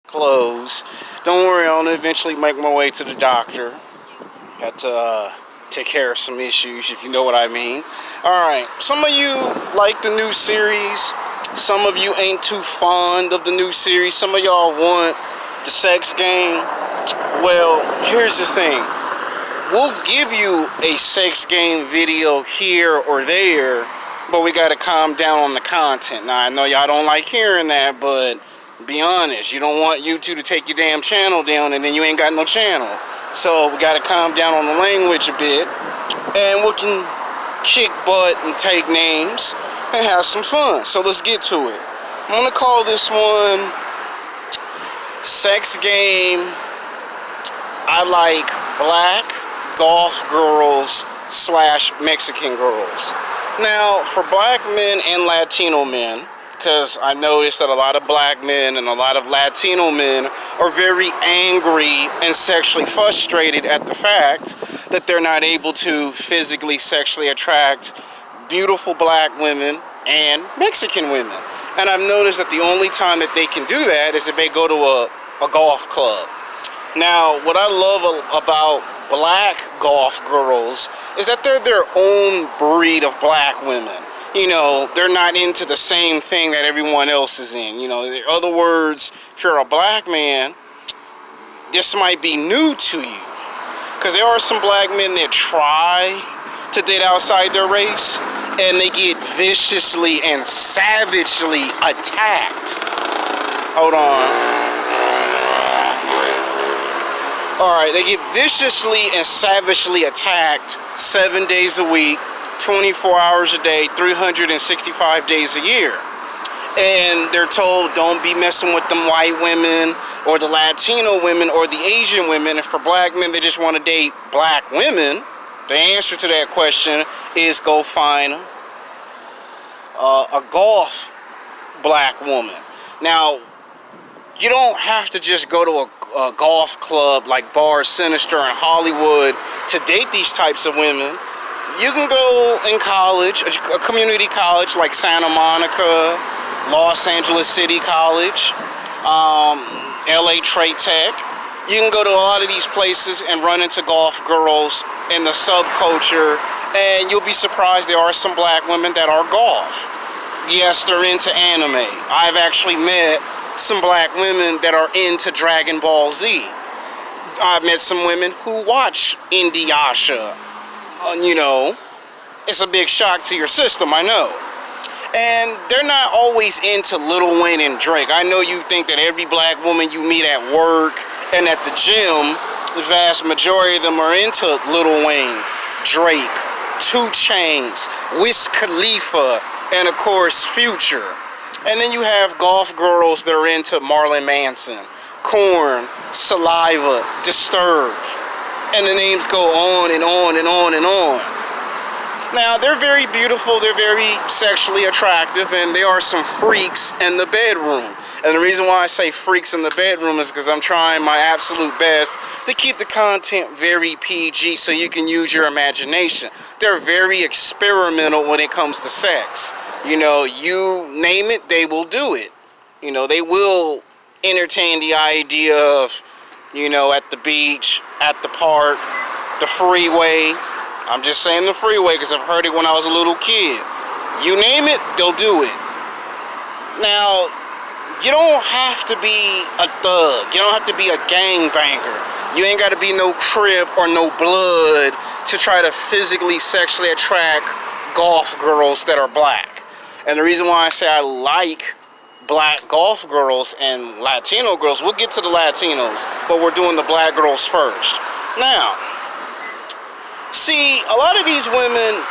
clothes. Don't worry, I'll eventually make my way to the doctor. Got to take care of some issues, if you know what I mean. Alright, some of you like the new series. Some of you ain't too fond of the new series. Some of y'all want the sex game. Well, here's the thing. We'll give you a sex game video here or there, but we gotta calm down on the content. Now, I know y'all don't like hearing that, but be honest, you don't want YouTube to take your damn channel down and then you ain't got no channel. So we gotta calm down on the language a bit, and we can kick butt and take names and have some fun. So let's get to it. I'm gonna call this one Sex Game I Like Black Goth Girls / Mexican Girls. Now, for black men and Latino men, because I noticed that a lot of black men and a lot of Latino men are very angry and sexually frustrated at the fact that they're not able to physically sexually attract beautiful black women and Mexican women. And I've noticed that the only time that they can do that is if they go to a golf club. Now, what I love about black golf girls is that they're their own breed of black women. You know, they're not into the same thing that everyone else is in. You know, in other words, if you're a black man, this might be new to you. Because there are some black men that try to date outside their race, and they get viciously and savagely attacked. Hold on. Alright, they get viciously and savagely attacked 7 days a week, 24 hours a day, 365 days a year. And they're told, don't be messing with them white women or the Latino women or the Asian women. And for black men that just want to date black women, the answer to that question is go find a golf black woman. Now, you don't have to just go to a golf club like Bar Sinister in Hollywood to date these types of women. You can go in college, a community college like Santa Monica, Los Angeles City College, LA Trade Tech. You can go to a lot of these places and run into golf girls in the subculture, and you'll be surprised there are some black women that are golf. Yes, they're into anime. I've actually met some black women that are into Dragon Ball Z. I've met some women who watch Inuyasha. You know, it's a big shock to your system, I know. And they're not always into Lil Wayne and Drake. I know you think that every black woman you meet at work and at the gym, the vast majority of them are into Lil Wayne, Drake, 2 Chainz, Wiz Khalifa, and of course Future. And then you have golf girls that are into Marilyn Manson, Korn, Saliva, Disturbed. And the names go on and on and on and on. Now, they're very beautiful, they're very sexually attractive, and there are some freaks in the bedroom. And the reason why I say freaks in the bedroom is because I'm trying my absolute best to keep the content very PG so you can use your imagination. They're very experimental when it comes to sex. You know, you name it, they will do it. You know, they will entertain the idea of, you know, at the beach, at the park, the freeway. I'm just saying the freeway because I've heard it when I was a little kid. You name it, they'll do it. Now, you don't have to be a thug. You don't have to be a gangbanger. You ain't got to be no Crip or no Blood to try to physically, sexually attract golf girls that are black. And the reason why I say I like black golf girls and Latino girls, we'll get to the Latinos, but we're doing the black girls first. Now, see, a lot of these women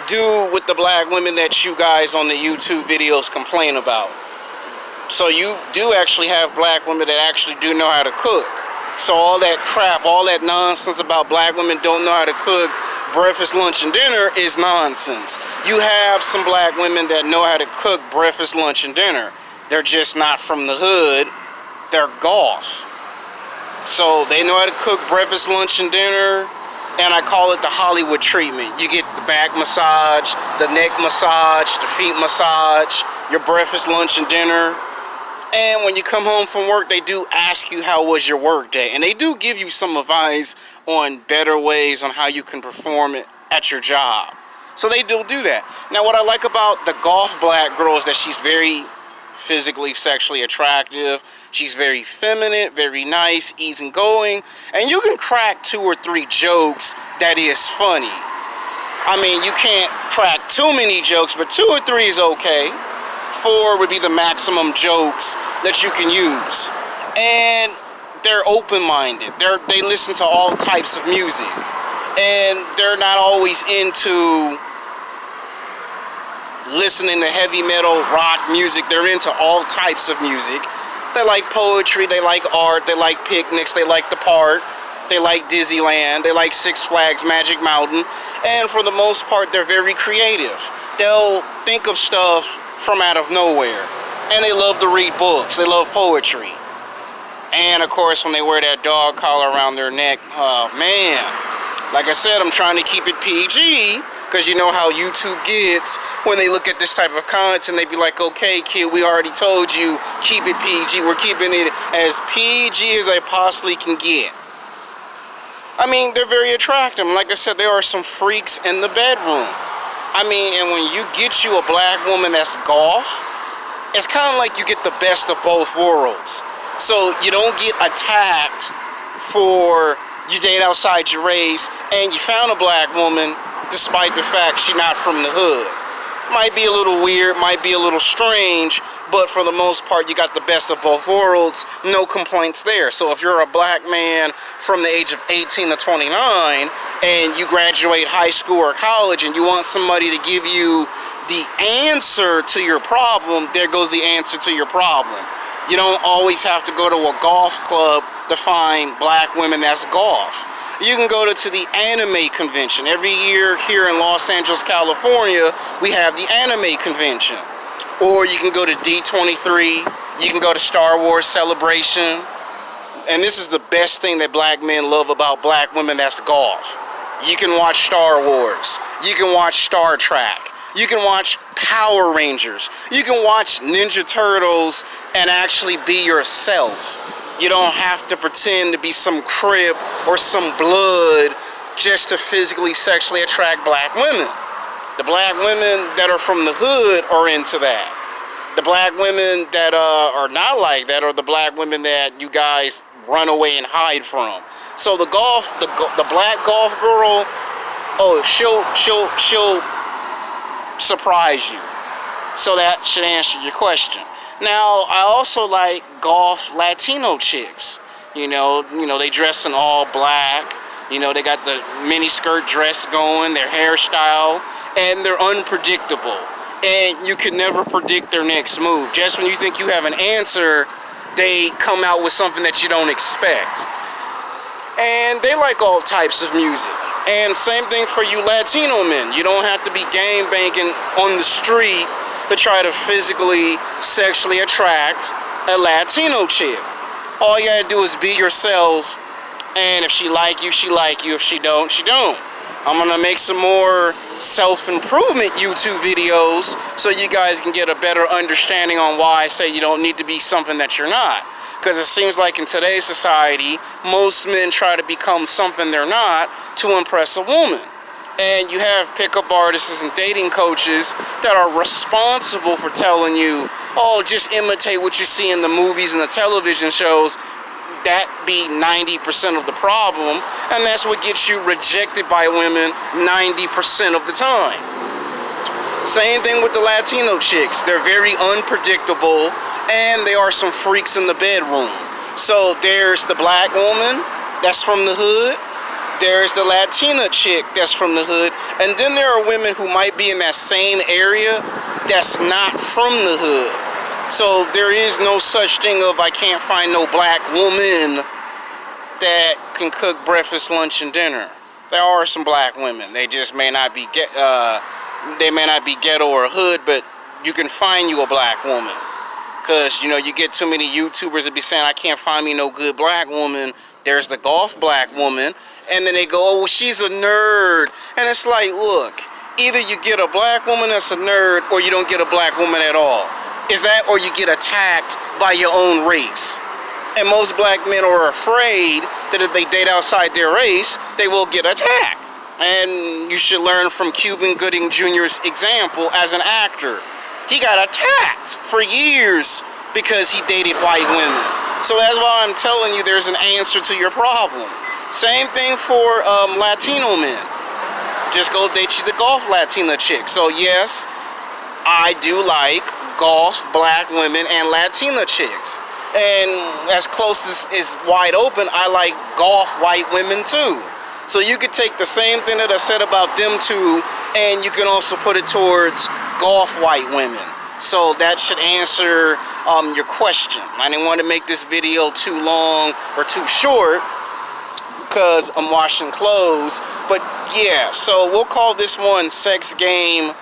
do with the black women that you guys on the YouTube videos complain about. So you do actually have black women that actually do know how to cook. So all that crap, all that nonsense about black women don't know how to cook breakfast, lunch, and dinner is nonsense. You have some black women that know how to cook breakfast, lunch, and dinner. They're just not from the hood. They're golf. So they know how to cook breakfast, lunch, and dinner. And I call it the Hollywood treatment. You get the back massage, the neck massage, the feet massage, your breakfast, lunch, and dinner. And when you come home from work, they do ask you how was your work day. And they do give you some advice on better ways on how you can perform it at your job. So they do that. Now, what I like about the Goth black girl is that she's very physically, sexually attractive. She's very feminine, very nice, easygoing. And you can crack 2 or 3 jokes that is funny. I mean, you can't crack too many jokes, but 2 or 3 is okay. 4 would be the maximum jokes that you can use. And they're open-minded. They listen to all types of music. And they're not always into listening to heavy metal, rock music. They're into all types of music. They like poetry, they like art, they like picnics, they like the park, they like Disneyland, they like Six Flags Magic Mountain. And for the most part, they're very creative. They'll think of stuff from out of nowhere. And they love to read books. They love poetry. And of course, when they wear that dog collar around their neck, oh man. Like I said, I'm trying to keep it PG, because you know how YouTube gets when they look at this type of content. They be like, okay, kid, we already told you, keep it PG. We're keeping it as PG as I possibly can get. I mean, they're very attractive. Like I said, there are some freaks in the bedroom. I mean, and when you get you a black woman that's Goth, it's kind of like you get the best of both worlds. So you don't get attacked for you date outside your race and you found a black woman despite the fact she's not from the hood. Might be a little weird, might be a little strange, but for the most part, you got the best of both worlds. No complaints there. So if you're a black man from the age of 18 to 29 and you graduate high school or college and you want somebody to give you the answer to your problem, there goes the answer to your problem. You don't always have to go to a golf club to find black women that's Goth. You can go to the anime convention. Every year here in Los Angeles, California, we have the anime convention. Or you can go to D23. You can go to Star Wars Celebration. And this is the best thing that black men love about black women that's Goth. You can watch Star Wars. You can watch Star Trek. You can watch Power Rangers. You can watch Ninja Turtles and actually be yourself. You don't have to pretend to be some Crip or some Blood just to physically, sexually attract black women. The black women that are from the hood are into that. The black women that are not like that are the black women that you guys run away and hide from. So the black Goth girl, oh, she'll surprise you. So that should answer your question. Now, I also like Goth Latino chicks. You know, they dress in all black. You know, they got the mini skirt dress going, their hairstyle, and they're unpredictable. And you can never predict their next move. Just when you think you have an answer, they come out with something that you don't expect. And they like all types of music. And same thing for you Latino men. You don't have to be gang banging on the street to try to physically, sexually attract a Latino chick. All you gotta do is be yourself, and if she like you, she like you. If she don't, she don't. I'm gonna make some more self-improvement YouTube videos so you guys can get a better understanding on why I say you don't need to be something that you're not. Because it seems like in today's society, most men try to become something they're not to impress a woman. And you have pickup artists and dating coaches that are responsible for telling you, oh, just imitate what you see in the movies and the television shows. That be 90% of the problem, and that's what gets you rejected by women 90% of the time. Same thing with the Latino chicks. They're very unpredictable, and they are some freaks in the bedroom. So there's the black woman that's from the hood. There's the Latina chick that's from the hood. And then there are women who might be in that same area that's not from the hood. So there is no such thing of I can't find no black woman that can cook breakfast, lunch, and dinner. There are some black women. They just may not be ghetto or hood, but you can find you a black woman. Because, you know, you get too many YouTubers that be saying, I can't find me no good black woman. There's the Goth black woman. And then they go, oh, well, she's a nerd. And it's like, look, either you get a black woman that's a nerd or you don't get a black woman at all. Is that or you get attacked by your own race. And most black men are afraid that if they date outside their race, they will get attacked. And you should learn from Cuban Gooding Jr.'s example as an actor. He got attacked for years because he dated white women. So that's why I'm telling you there's an answer to your problem. Same thing for Latino men. Just go date you the Goth Latina chick. So yes, I do like Goth black women and Latina chicks. And as close as is wide open, I like Goth white women too. So you could take the same thing that I said about them two, and you can also put it towards Goth white women. So that should answer your question. I didn't want to make this video too long or too short because I'm washing clothes. But yeah, so we'll call this one Sex Game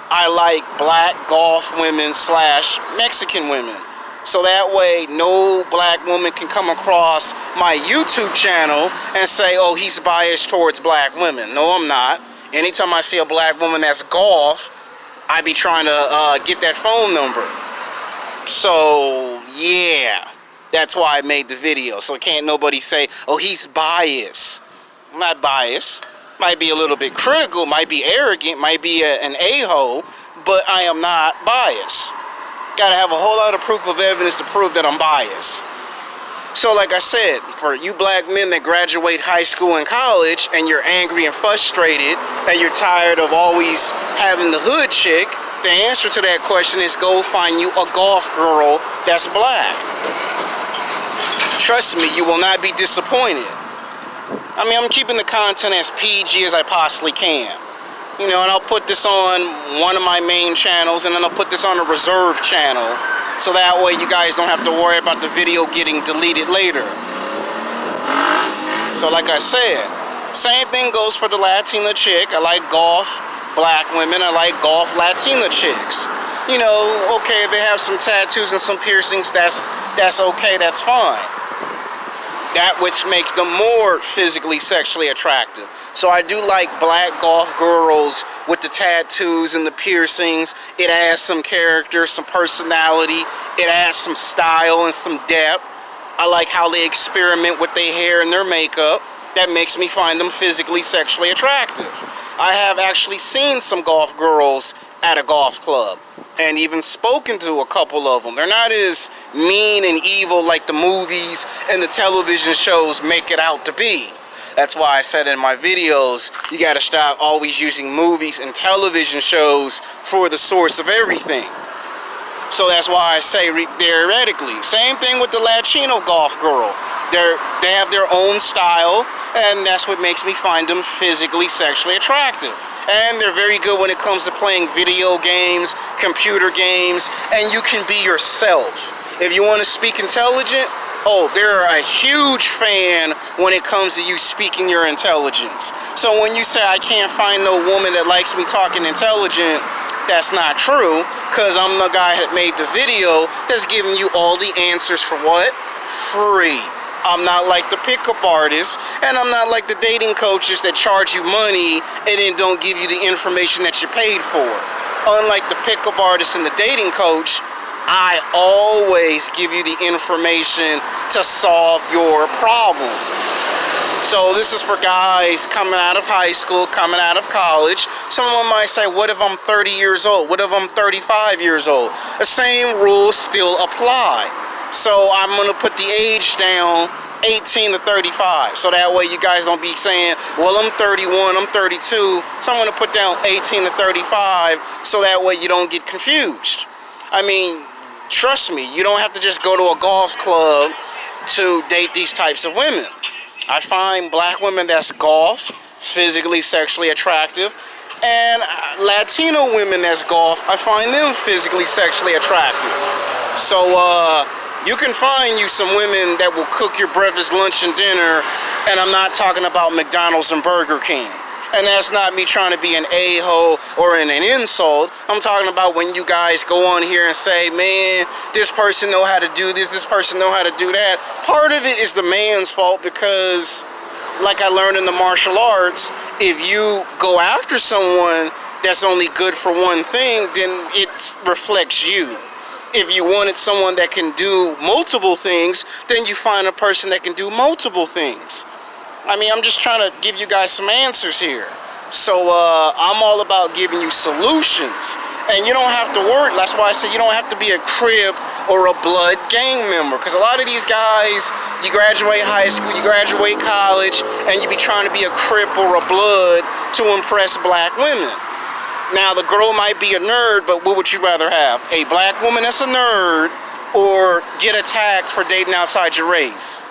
I Like Black Goth Women / Mexican Women. So that way, no black woman can come across my YouTube channel and say, oh, he's biased towards black women. No, I'm not. Anytime I see a black woman that's Goth, I be trying to get that phone number. So, yeah. That's why I made the video. So can't nobody say, oh, he's biased. I'm not biased. Might be a little bit critical, might be arrogant, might be an a-hole, but I am not biased. Gotta have a whole lot of proof of evidence to prove that I'm biased. So like I said, for you black men that graduate high school and college and you're angry and frustrated and you're tired of always having the hood chick, the answer to that question is go find you a Goth girl that's black. Trust me, you will not be disappointed. I mean, I'm keeping the content as PG as I possibly can. You know, and I'll put this on one of my main channels, and then I'll put this on a reserve channel, so that way you guys don't have to worry about the video getting deleted later. So like I said, same thing goes for the Latina chick. I like Goth black women. I like Goth Latina chicks. You know, okay, if they have some tattoos and some piercings, that's okay, that's fine. That which makes them more physically sexually attractive. So I do like black Goth girls with the tattoos and the piercings. It adds some character, some personality. It adds some style and some depth. I like how they experiment with their hair and their makeup. That makes me find them physically sexually attractive. I have actually seen some Goth girls at a golf club and even spoken to a couple of them. They're not as mean and evil like the movies and the television shows make it out to be. That's why I said in my videos, you gotta stop always using movies and television shows for the source of everything. So that's why I say theoretically. Same thing with the Latino Goth girl. They have their own style, and that's what makes me find them physically sexually attractive. And they're very good when it comes to playing video games, computer games, and you can be yourself. If you want to speak intelligent, oh, they're a huge fan when it comes to you speaking your intelligence. So when you say I can't find no woman that likes me talking intelligent, that's not true, because I'm the guy that made the video that's giving you all the answers for what? Free. I'm not like the pickup artists, and I'm not like the dating coaches that charge you money and then don't give you the information that you paid for. Unlike the pickup artist and the dating coach, I always give you the information to solve your problem. So this is for guys coming out of high school, coming out of college. Someone might say, what if I'm 30 years old? What if I'm 35 years old? The same rules still apply. So I'm going to put the age down 18 to 35. So that way you guys don't be saying, well, I'm 31, I'm 32. So I'm going to put down 18 to 35 so that way you don't get confused. I mean, trust me, you don't have to just go to a golf club to date these types of women. I find black women that's Goth, physically sexually attractive, and Latino women that's Goth, I find them physically sexually attractive. So you can find you some women that will cook your breakfast, lunch, and dinner, and I'm not talking about McDonald's and Burger King. And that's not me trying to be an a-hole or an insult. I'm talking about when you guys go on here and say, man, this person know how to do this person know how to do that. Part of it is the man's fault because, like I learned in the martial arts, if you go after someone that's only good for one thing, then it reflects you. If you wanted someone that can do multiple things, then you find a person that can do multiple things. I mean, I'm just trying to give you guys some answers here. So I'm all about giving you solutions. And you don't have to worry. That's why I say you don't have to be a Crip or a Blood gang member. Because a lot of these guys, you graduate high school, you graduate college, and you be trying to be a Crip or a Blood to impress black women. Now, the girl might be a nerd, but what would you rather have? A black woman that's a nerd, or get attacked for dating outside your race?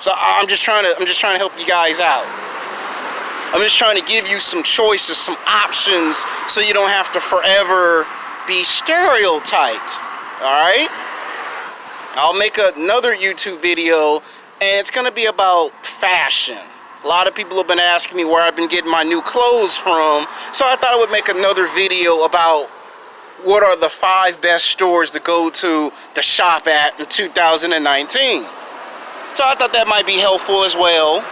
So I'm just trying to help you guys out. I'm just trying to give you some choices, some options, so you don't have to forever be stereotyped. All right? I'll make another YouTube video, and it's gonna be about fashion. A lot of people have been asking me where I've been getting my new clothes from, so I thought I would make another video about what are the 5 best stores to go to shop at in 2019. So I thought that might be helpful as well.